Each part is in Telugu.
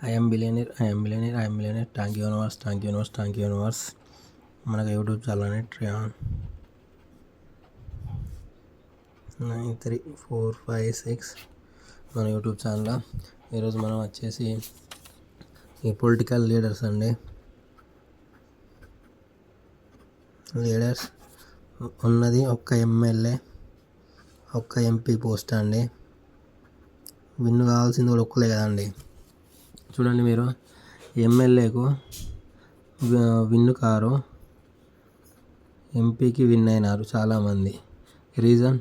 I'm billionaire I'm billionaire I'm billionaire. Thank you universe, thank you universe, thank you universe. మనకు యూట్యూబ్ ఛానల్ని 93456 మన యూట్యూబ్ ఛానల్. ఈరోజు మనం వచ్చేసి ఈ పొలిటికల్ లీడర్స్ అండి. లీడర్స్ ఉన్నది ఒక్క ఎమ్మెల్యే, ఒక్క ఎంపీ పోస్ట్ అండి. విన్ కావాల్సింది కూడా ఒక్కలే కదండి. చూడండి మీరు, ఎమ్మెల్యేకు విన్ను కారు, ఎంపీకి విన్ అయినారు చాలామంది. రీజన్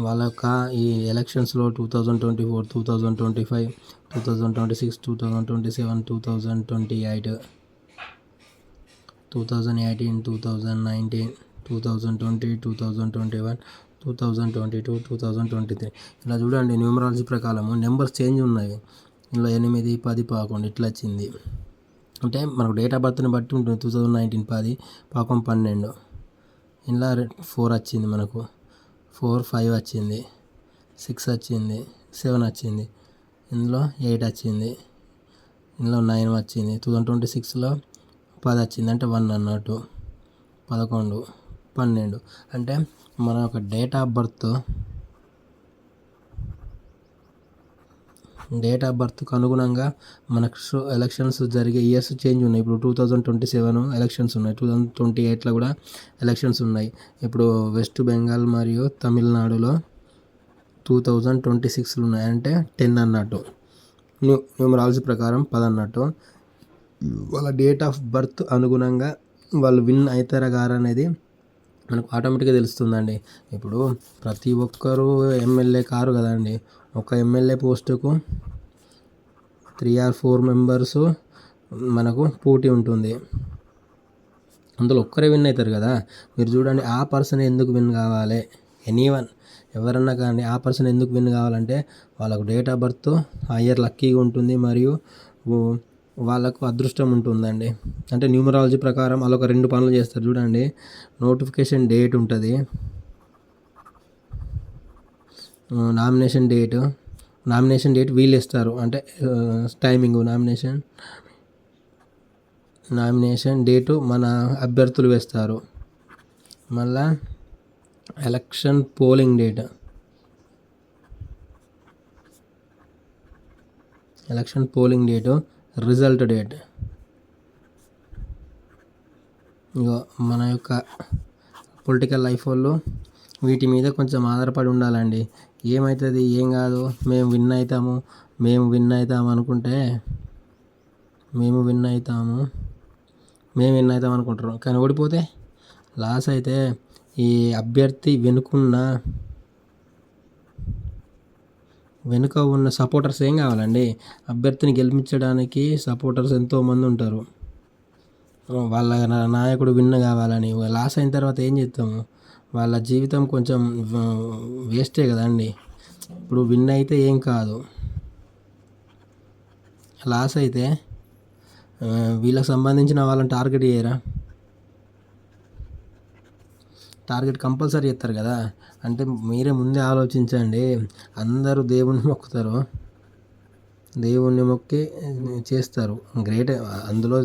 వాళ్ళ యొక్క ఈ ఎలక్షన్స్లో 2024, 2025, 2026, 2027, 2028, 2018, 2019, 2020, 2021, 2022, 2023 ఇలా చూడండి. న్యూమరాలజీ ప్రకారము నెంబర్స్ చేంజ్ ఉన్నాయి. ఇలా 8, 10, 11 ఇట్లా వచ్చింది. అంటే మనకు డేట్ ఆఫ్ బర్త్ని బట్టి ఉంటుంది. 2019 10, 12, ఇలా 4 వచ్చింది, మనకు 4, 5 వచ్చింది, 6 వచ్చింది, 7 వచ్చింది, ఇందులో 8 వచ్చింది, ఇందులో 9 వచ్చింది. 2026లో 10 వచ్చింది, అంటే 1 అన్నట్టు. 11, 12 అంటే మన యొక్క డేట్ ఆఫ్ బర్త్కు అనుగుణంగా మనకు ఎలక్షన్స్ జరిగే ఇయర్స్ చేంజ్ ఉన్నాయి. ఇప్పుడు 2027 ఎలక్షన్స్ ఉన్నాయి, 2028లో కూడా ఎలక్షన్స్ ఉన్నాయి. ఇప్పుడు వెస్ట్ బెంగాల్ మరియు తమిళనాడులో 2026లో ఉన్నాయి, అంటే 10 అన్నట్టు. న్యూమరాలజీ ప్రకారం 10 అన్నట్టు. వాళ్ళ డేట్ ఆఫ్ బర్త్ అనుగుణంగా వాళ్ళు విన్ అవుతారా గారు అనేది మనకు ఆటోమేటిక్గా తెలుస్తుందండి. ఇప్పుడు ప్రతి ఒక్కరూ ఎమ్మెల్యే కారు కదండి. ఒక ఎమ్మెల్యే పోస్టుకు 3 or 4 మెంబర్స్ మనకు పోటీ ఉంటుంది. అందులో ఒక్కరే విన్ అవుతారు కదా. మీరు చూడండి, ఆ పర్సన్ ఎందుకు విన్ కావాలి? ఎనీవన్ ఎవరన్నా కానీ ఆ పర్సన్ ఎందుకు విన్ కావాలంటే వాళ్ళకు డేట్ ఆఫ్ బర్త్ హయ్యర్ లక్కీగా ఉంటుంది, మరియు వాళ్ళకు అదృష్టం ఉంటుందండి. అంటే న్యూమరాలజీ ప్రకారం వాళ్ళు ఒక 2 పనులు చేస్తారు. చూడండి, నోటిఫికేషన్ డేట్ ఉంటుంది, నామినేషన్ డేట్ వీళ్ళు ఇస్తారు. అంటే టైమింగ్, నామినేషన్ డేటు మన అభ్యర్థులు వేస్తారు. మళ్ళా election polling date, result date. ఇగో మన యొక్క పొలిటికల్ లైఫ్ వాళ్ళు వీటి మీద కొంచెం ఆధారపడి ఉండాలండి. ఏమవుతుంది, ఏం కాదు, మేము విన్ అవుతాము అనుకుంటే మేము విన్ అవుతాం అనుకుంటారు. కానీ ఓడిపోతే లాస్ అయితే ఈ అభ్యర్థి వెనుక ఉన్న సపోర్టర్స్ ఏం కావాలండి? అభ్యర్థిని గెలిపించడానికి సపోర్టర్స్ ఎంతోమంది ఉంటారు. వాళ్ళ నాయకుడు విన్ కావాలని. లాస్ అయిన తర్వాత ఏం చేస్తాము? వాళ్ళ జీవితం కొంచెం వేస్టే కదండి. ఇప్పుడు విన్ అయితే ఏం కాదు, లాస్ అయితే వీళ్ళకి సంబంధించిన వాళ్ళని టార్గెట్ చేయరా? టార్గెట్ కంపల్సరీ చేస్తారు కదా. అంటే మీరే ముందే ఆలోచించండి. అందరూ దేవుణ్ణి మొక్కుతారు, దేవుణ్ణి మొక్కి చేస్తారు. గ్రేట్. అందులో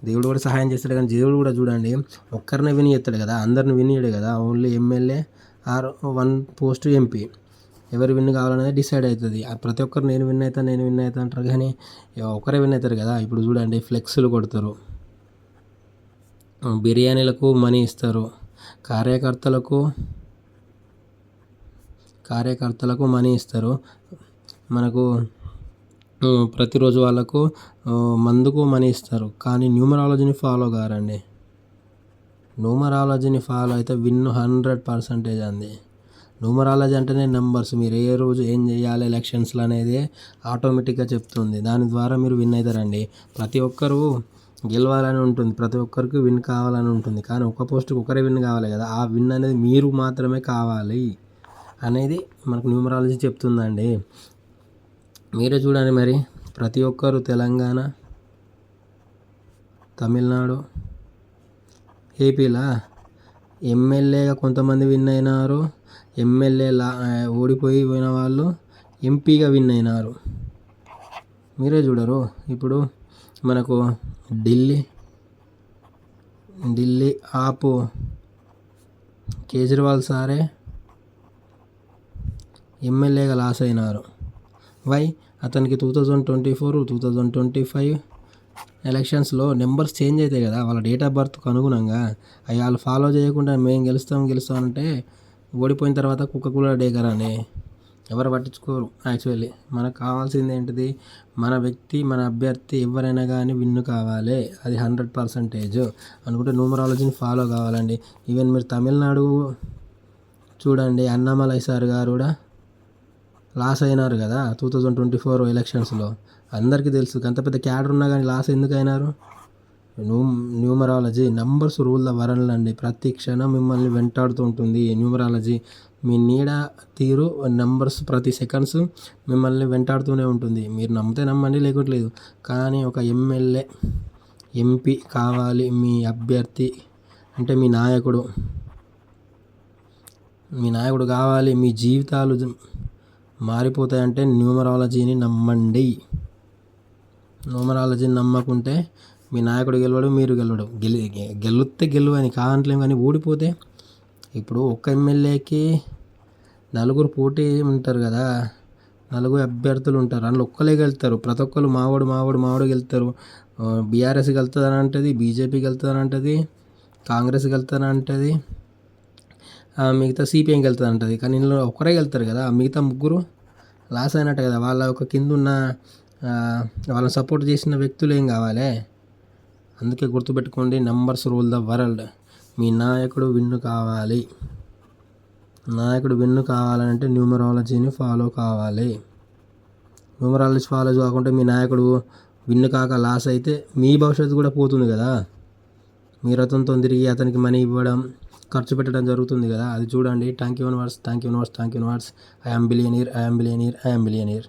దేవుడు కూడా సహాయం చేస్తాడు. కానీ దేవుడు కూడా చూడండి, ఒక్కరినే విని చేస్తాడు కదా, అందరిని వినియడు కదా. Only MLA or 1 post MP ఎవరు విన్ కావాలనేది డిసైడ్ అవుతుంది. ప్రతి ఒక్కరు నేను విన్ అవుతా అంటారు, కానీ ఒకరే విన్ అవుతారు కదా. ఇప్పుడు చూడండి, ఫ్లెక్స్లు కొడతారు, బిర్యానీలకు మనీ ఇస్తారు, కార్యకర్తలకు మనీ ఇస్తారు. మనకు ప్రతిరోజు వాళ్ళకు మందుకు మనీ ఇస్తారు. కానీ న్యూమరాలజీని ఫాలో కారండి. న్యూమరాలజీని ఫాలో అయితే విన్ 100% అంది. న్యూమరాలజీ అంటేనే నెంబర్స్. మీరు ఏ రోజు ఏం చేయాలి ఎలక్షన్స్లో అనేది ఆటోమేటిక్గా చెప్తుంది. దాని ద్వారా మీరు విన్ అవుతారండి. ప్రతి ఒక్కరూ గెలవాలని ఉంటుంది, ప్రతి ఒక్కరికి విన్ కావాలని ఉంటుంది. కానీ ఒక పోస్టుకి ఒకరే విన్ కావాలి కదా. ఆ విన్ అనేది మీరు మాత్రమే కావాలి అనేది మనకు న్యూమరాలజీ చెప్తుందండి. మీరే చూడండి మరి, ప్రతి ఒక్కరు తెలంగాణ, తమిళనాడు, ఏపీలా ఎమ్మెల్యేగా కొంతమంది విన్ అయినారు. ఓడిపోయిన వాళ్ళు ఎంపీగా విన్ అయినారు. మీరే చూడరు. ఇప్పుడు మనకు ఢిల్లీ ఆపు కేజ్రీవాల్ సారే ఎమ్మెల్యేగా లాస్ అయినారు. వై? అతనికి 2024, 2025 ఎలక్షన్స్లో నెంబర్స్ చేంజ్ అవుతాయి కదా, వాళ్ళ డేట్ ఆఫ్ బర్త్కు అనుగుణంగా. అవి వాళ్ళు ఫాలో చేయకుండా మేము గెలుస్తాం అంటే ఓడిపోయిన తర్వాత కుక్క కూడా డేకరాని ఎవరు పట్టించుకోరు. యాక్చువల్లీ మనకు కావాల్సింది ఏంటిది? మన వ్యక్తి, మన అభ్యర్థి ఎవరైనా కానీ విన్ను కావాలి. అది 100% అనుకుంటే న్యూమరాలజీని ఫాలో కావాలండి. ఈవెన్ మీరు తమిళనాడు చూడండి, అన్నామలై సార్ గారు కూడా లాస్ అయినారు కదా 2024 ఎలక్షన్స్లో. అందరికీ తెలుసు. అంత పెద్ద క్యాడర్ ఉన్నా కానీ లాస్ ఎందుకు అయినారు? Numerology numbers rule the world అండి. ప్రతి క్షణం మిమ్మల్ని వెంటాడుతూ ఉంటుంది న్యూమరాలజీ. మీ నీడ తీరు నెంబర్స్ ప్రతి సెకండ్స్ మిమ్మల్ని వెంటాడుతూనే ఉంటుంది. మీరు నమ్మితే నమ్మండి, లేకపోలేదు. కానీ ఒక ఎమ్మెల్యే, ఎంపీ కావాలి మీ అభ్యర్థి అంటే మీ నాయకుడు కావాలి, మీ జీవితాలు మారిపోతాయంటే న్యూమరాలజీని నమ్మండి. న్యూమరాలజీని నమ్మకుంటే మీ నాయకుడు గెలవడు, మీరు గెలిస్తే గెలువని కాదంటలేము. కానీ ఓడిపోతే ఇప్పుడు ఒక్క ఎమ్మెల్యేకి 4 పోటీ ఉంటారు కదా, 4 అభ్యర్థులు ఉంటారు. అందులో ఒక్కలే గెలుస్తారు. ప్రతి ఒక్కరు మావాడు గెలుస్తారు. బీఆర్ఎస్ గెలుతుందని అంటుంది, బీజేపీ గెలుతుందని అంటుంది, కాంగ్రెస్ గెలుతుందని అంటుంది, మిగతా సిపిఎం గెలుతుంది అంటుంది. కానీ ఇందులో ఒక్కరే గెలుతారు కదా, మిగతా ముగ్గురు లాస్ అయినట్టు కదా. వాళ్ళ ఒక కింద ఉన్న వాళ్ళని సపోర్ట్ చేసిన వ్యక్తులు ఏం కావాలి? అందుకే గుర్తుపెట్టుకోండి, నంబర్స్ రూల్ ద వరల్డ్. మీ నాయకుడు విన్ను కావాలంటే న్యూమరాలజీని ఫాలో కావాలి. న్యూమరాలజీ ఫాలో కాకుంటే మీ నాయకుడు విన్ను కాక లాస్ అయితే మీ భవిష్యత్తు కూడా పోతుంది కదా. మీరు అతనితో తిరిగి అతనికి మనీ ఇవ్వడం, ఖర్చు పెట్టడం జరుగుతుంది కదా. అది చూడండి. Thank you universe. I am billionaire.